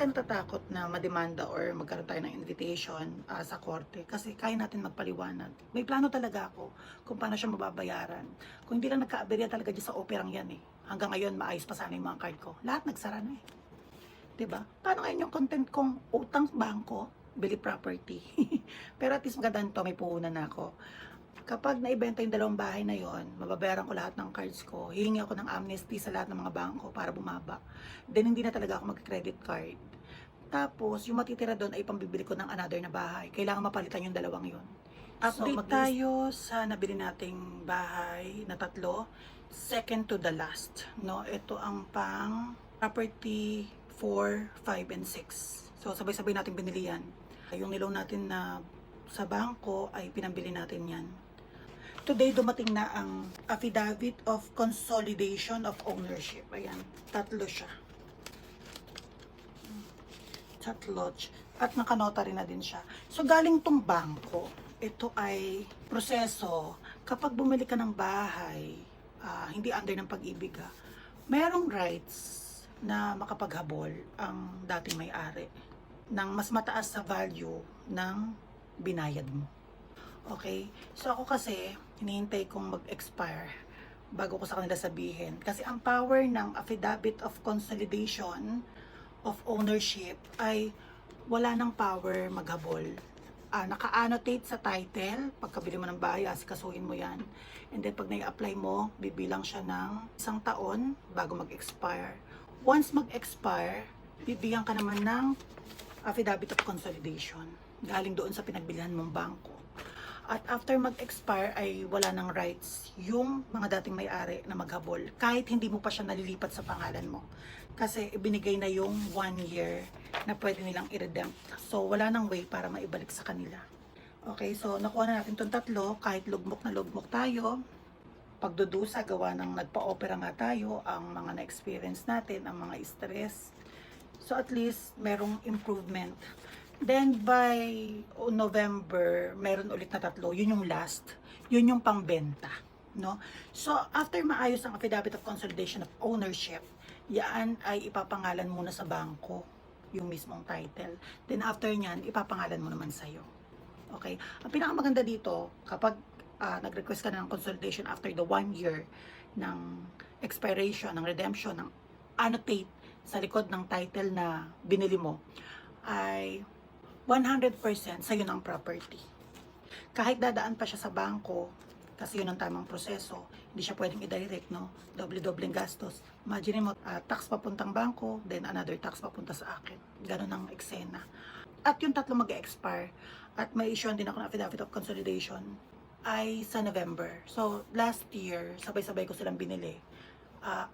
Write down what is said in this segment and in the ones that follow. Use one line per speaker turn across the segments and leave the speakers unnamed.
tayo natatakot na mademanda or magkaroon tayo ng invitation sa korte kasi kaya natin magpaliwanag. May plano talaga ako kung paano siya mababayaran. Kung hindi lang nagkaaberya talaga dyan sa operang yan eh. Hanggang ngayon maayos pa sana yung mga card ko. Lahat nagsara na eh. 'Di ba? Paano ngayon yung content kong utang bangko, bili property. Pero at least maganda nito, may puhunan na ako. Kapag naibenta yung dalawang bahay na yon, mababayaran ko lahat ng cards ko. Hihingi ako ng amnesty sa lahat ng mga bangko para bumaba. Then hindi na talaga ako mag-credit card. Tapos yung matitira doon ay pambibili ko ng another na bahay. Kailangan mapalitan yung dalawang yon. Update tayo sa nabili nating bahay na tatlo. Second to the last. No? Ito ang pang property 4, 5, and 6. So sabay-sabay natin binili yan. Yung nilaw natin na sa bangko ay pinambili natin yan. Today, dumating na ang Affidavit of Consolidation of Ownership. Ayan, tatlo siya. Tatlo. At nakanotary na din siya. So, galing tong bangko. Ito ay proseso. Kapag bumili ka ng bahay, hindi under ng pag-ibig, merong rights na makapaghabol ang dating may-ari ng mas mataas sa value ng binayad mo. Okay? So ako kasi, hinihintay kong mag-expire bago ko sa kanila sabihin. Kasi ang power ng Affidavit of Consolidation of Ownership ay wala ng power maghabol. Naka-annotate sa title, pagkabili mo ng bahay, asikasuhin mo yan. And then pag nai-apply mo, bibilang siya ng 1 taon bago mag-expire. Once mag-expire, bibigyan ka naman ng Affidavit of Consolidation galing doon sa pinagbilihan mong bangko. At after mag-expire ay wala ng rights yung mga dating may-ari na maghabol kahit hindi mo pa siya nalilipat sa pangalan mo. Kasi ibinigay na yung 1 year na pwede nilang i-redempt. So wala nang way para maibalik sa kanila. Okay, so nakuha na natin itong tatlo kahit lugmok na lugmok tayo. Pagdudusa, gawa ng nagpa-opera nga tayo, ang mga na-experience natin, ang mga stress. So at least merong improvement. Then by November, meron ulit na tatlo. Yun yung last. Yun yung pangbenta. No? So after maayos ang Affidavit of Consolidation of Ownership, yan ay ipapangalan muna sa bangko yung mismong title. Then after nyan, ipapangalan mo naman sa'yo. Okay? Ang pinakamaganda dito, kapag nag-request ka na ng consolidation after the 1 year ng expiration, ng redemption, ng annotate sa likod ng title na binili mo, ay 100% sa'yo ng property. Kahit dadaan pa siya sa bangko, kasi yun ang tamang proseso, hindi siya pwedeng i-direct, no? Doble-dobleng gastos. Imagine mo, tax papuntang bangko, then another tax papunta sa akin. Ganun ang eksena. At yung tatlo mag-expire, at may issue din ako ng Affidavit of Consolidation, ay sa November. So, last year, sabay-sabay ko silang binili. 6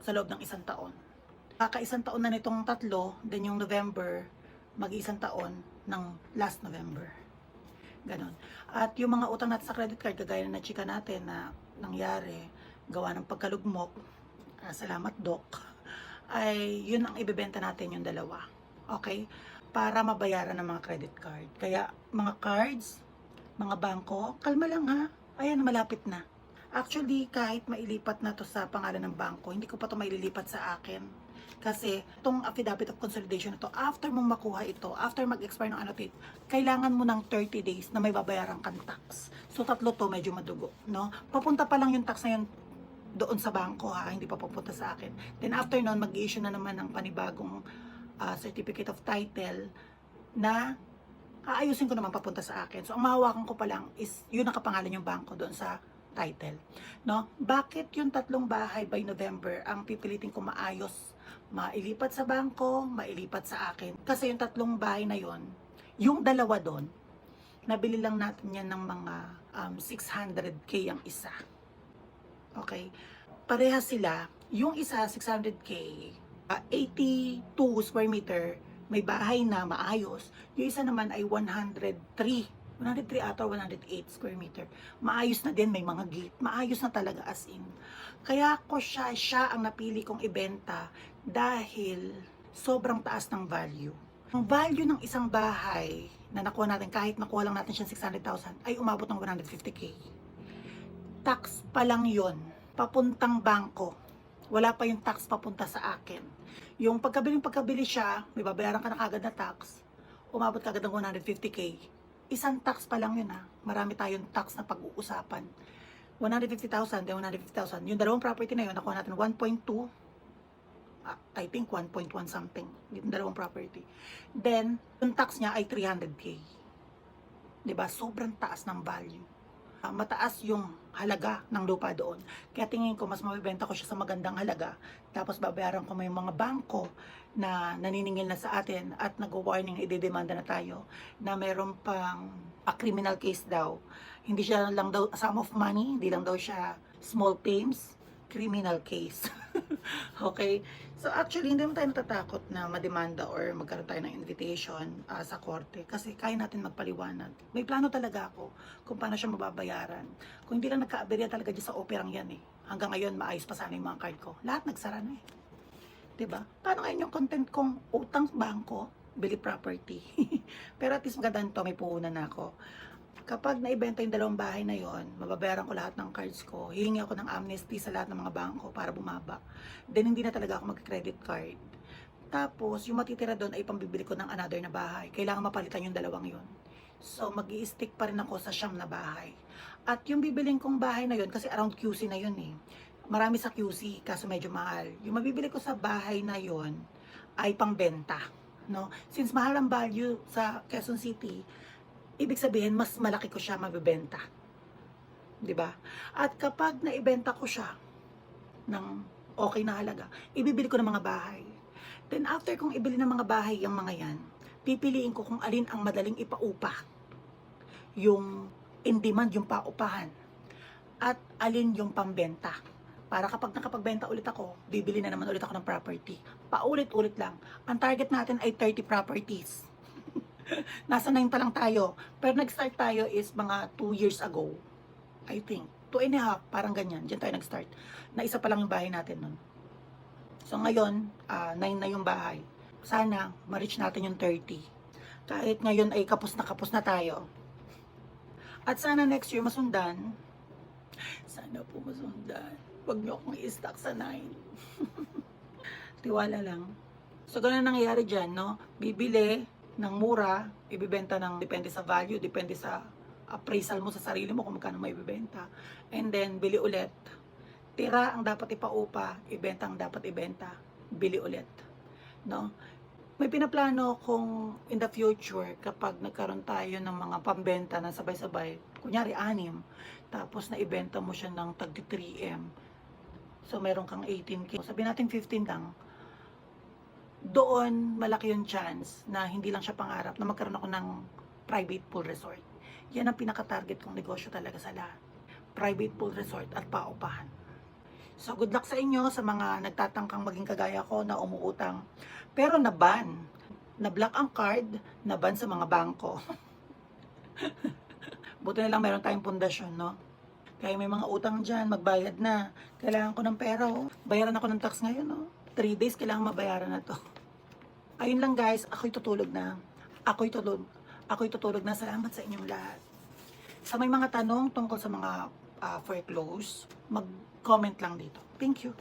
sa loob ng 1 taon. Kaka-1 taon na nitong tatlo, then yung November, mag-1 taon ng last November. Ganon. At yung mga utang natin sa credit card, kagaya na chika natin na nangyari, gawa ng pagkalugmok, salamat Doc, ay yun ang ibebenta natin yung dalawa. Okay? Para mabayaran ng mga credit card. Kaya mga cards, mga bangko, kalma lang ha. Ayan, malapit na. Actually, kahit mailipat na to sa pangalan ng bangko, hindi ko pa to maililipat sa akin. Kasi itong Affidavit of Consolidation na to, after mong makuha ito, after mag-expire ng annotate, kailangan mo ng 30 days na may babayaran kang tax. So tatlo to, medyo madugo, no? Papunta pa lang yung tax na yun doon sa bangko ha, hindi pa papunta sa akin. Then after nun, mag-i-issue na naman ng panibagong certificate of title na aayusin ko naman papunta sa akin. So ang mahawakan ko pa lang is yun nakapangalan yung bangko doon sa title, no? Bakit yung tatlong bahay by November ang pipilitin ko maayos, mailipat sa bangko, mailipat sa akin? Kasi yung tatlong bahay na yon, yung dalawa doon, nabili lang natin yan ng mga 600k ang isa. Okay? Pareha sila. Yung isa 600k, 82 square meter, may bahay na maayos. Yung isa naman ay 103 ata 108 square meter. Maayos na din, may mga gate. Maayos na talaga as in. Kaya ko siya ang napili kong ibenta dahil sobrang taas ng value. Ang value ng isang bahay na nakuha natin, kahit nakuha lang natin siya 600,000, ay umabot ng 150k. Tax pa lang yon, papuntang bangko. wala pa yung tax papunta sa akin. Yung pagkabili siya, may babayaran ka na kagad na tax, umabot kagad ng 150k. Isang tax pa lang yun ha. Marami tayong tax na pag-uusapan. 150,000, then 150,000. Yung dalawang property na yun, nakuha natin 1.2, I think 1.1 something, yung dalawang property. Then, yung tax niya ay 300k. Diba? Sobrang taas ng value. Mataas yung halaga ng lupa doon. Kaya tingin ko, mas mabibenta ko siya sa magandang halaga. Tapos babayaran ko may mga bangko na naniningil na sa atin at nag-warning, idedemanda na tayo na meron pang criminal case daw. Hindi siya lang daw sum of money, hindi lang daw siya small claims, criminal case. Okay? So actually, hindi naman tayo natatakot na mademanda or magkaroon tayo ng invitation sa korte kasi kaya natin magpaliwanag. May plano talaga ako kung paano siya mababayaran. Kung hindi lang nagka-aberya talaga dyan sa operang yan eh. Hanggang ngayon, maayos pa sana yung mga card ko. Lahat nagsara na eh. Diba? Paano ngayon yung content kong utang bangko, bili property? Pero at least maganda nito, may puhunan na ako. Kapag naibenta yung dalawang bahay na yon, mababayaran ko lahat ng cards ko. Hihingi ako ng amnesty sa lahat ng mga bangko para bumaba. Then hindi na talaga ako mag-credit card. Tapos yung matitira doon ay pambibili ko ng another na bahay. Kailangan mapalitan yung dalawang yon. So mag-i-stick pa rin ako sa siyam na bahay. At yung bibiling kong bahay na yon, kasi around QC na yun eh. Marami sa QC, kaso medyo mahal. Yung mabibili ko sa bahay na yon ay pangbenta. No? Since mahal ang value sa Quezon City, ibig sabihin, mas malaki ko siya mabibenta. Diba? At kapag naibenta ko siya ng okay na halaga, ibibili ko ng mga bahay. Then after kong ibili ng mga bahay yung mga yan, pipiliin ko kung alin ang madaling ipaupa. Yung in demand, yung paupahan. At alin yung pambenta. Para kapag nakapagbenta ulit ako, bibili na naman ulit ako ng property. Paulit-ulit lang. Ang target natin ay 30 properties. Nasa 9 pa lang tayo. Pero nag-start tayo is mga 2 years ago. I think. 2.5, parang ganyan. Diyan tayo nag-start. Na isa pa lang yung bahay natin nun. So ngayon, 9 na yung bahay. Sana, ma-reach natin yung 30. Kahit ngayon ay kapos na tayo. At sana next year masundan. Sana po masundan. Huwag niyo akong i-stack sa 9. Tiwala lang. So ganun nangyayari dyan, no? Bibili ng mura, ibibenta ng depende sa value, depende sa appraisal mo sa sarili mo kung magkano may ibibenta. And then, bili ulit. Tira ang dapat ipaupa, ibenta ang dapat ibenta, bili ulit. No? May pinaplano kung in the future, kapag nagkaroon tayo ng mga pambenta na sabay-sabay, kunyari 6, tapos na ibenta mo siya ng tag 3M. So, meron kang 18K. Sabihin natin 15 lang. Doon malaki yung chance na hindi lang siya pangarap na magkaroon ako ng private pool resort. Yan ang pinaka-target kong negosyo talaga sa lahat. Private pool resort at paupahan. So good luck sa inyo sa mga nagtatangkang maging kagaya ko na umuutang. Pero na-ban. Na-block ang card, na-ban sa mga bangko. Buti na lang meron tayong pundasyon, no? Kaya may mga utang dyan, magbayad na. Kailangan ko ng pera, oh. Bayaran ako ng tax ngayon, oh. 3 days kailangan mabayaran na to. Ayun lang guys, ako'y tutulog na. Ako'y tutulog na. Salamat sa inyong lahat. Sa may mga tanong tungkol sa mga foreclose, mag-comment lang dito. Thank you.